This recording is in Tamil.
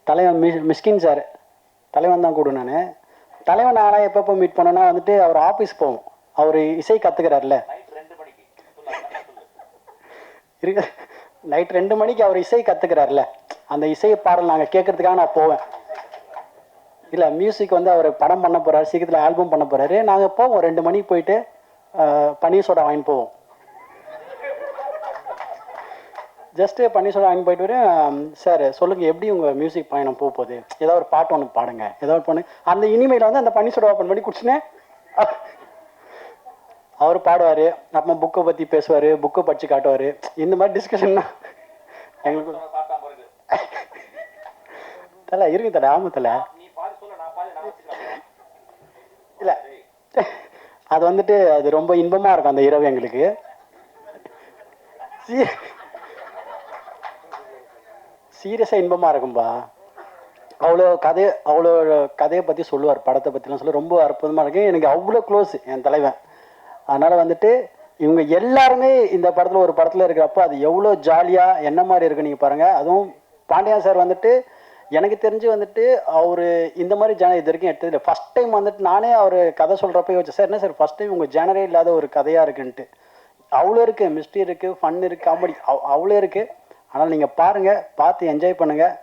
தலைவன் மிஸ்கின் சார், தலைவன் தான் கூட. நான் தலைவன் நானாக எப்பப்போ மீட் பண்ணோன்னா வந்துட்டு அவர் ஆஃபீஸ் போவோம். அவர் இசை கற்றுக்கிறார்ல, இருக்கு நைட் 2 மணிக்கு அவர் இசை கற்றுக்கிறார்ல, அந்த இசை பாடல் நாங்கள் கேட்கறதுக்காக நான் போவேன். இல்லை மியூசிக் வந்து அவர் படம் பண்ண போகிறாரு, சீக்கிரத்தில் ஆல்பம் பண்ண போகிறாரு. நாங்கள் போவோம் 2 மணிக்கு போயிட்டு பன்னீர் சோடா வாங்கிட்டு போவோம். ஜஸ்ட்டு பன்னீர் சோடா வாங்கி போயிட்டு வரேன். சார் சொல்லுங்கள், எப்படி உங்கள் மியூசிக் பயணம் போகுது, ஏதோ ஒரு பாட்டு ஒன்று பாடுங்க, ஏதோ ஒரு பொண்ணு. அந்த இனிமையில் வந்து அந்த பன்னீர் சோடா ஓப்பன் பண்ணி குடிச்சுனேன். அவர் பாடுவார், அப்புறம் புக்கை பற்றி பேசுவார், புக்கை படித்து காட்டுவார். இந்த மாதிரி டிஸ்கஷன்னா எங்களுக்கு தலை இருக்கு தலை. ஆமாம் தலை. இல்லை அது வந்துட்டு அது ரொம்ப இன்பமாக இருக்கும் அந்த இரவு எங்களுக்கு. சீரியஸாக இன்பமாக இருக்கும்பா. அவ்வளோ கதையை பற்றி சொல்லுவார், படத்தை பற்றிலாம் சொல்ல ரொம்ப அற்புதமாக இருக்கு. எனக்கு அவ்வளோ க்ளோஸ் என் தலைவன். அதனால் வந்துட்டு இவங்க எல்லாருமே இந்த படத்தில் ஒரு படத்தில் இருக்கிறப்போ அது எவ்வளோ ஜாலியாக என்ன மாதிரி இருக்குது நீங்கள் பாருங்கள். அதுவும் பாண்டியன் சார் வந்துட்டு எனக்கு தெரிஞ்சு வந்துட்டு அவர் இந்த மாதிரி ஜேனர் இது வரைக்கும் எடுத்ததில்லை. ஃபஸ்ட் டைம் வந்துட்டு நானே அவர் கதை சொல்கிறப்ப யோசிச்சேன், சார் என்ன சார் ஃபஸ்ட் டைம் உங்கள் ஜேனரே இல்லாத ஒரு கதையாக இருக்குன்ட்டு. அவ்வளோ இருக்குது, மிஸ்ட்ரி இருக்குது, ஃபன் இருக்குது, காமெடி அவ்வளோ இருக்குது. ஆனால் நீங்கள் பாருங்கள், பார்த்து என்ஜாய் பண்ணுங்கள்.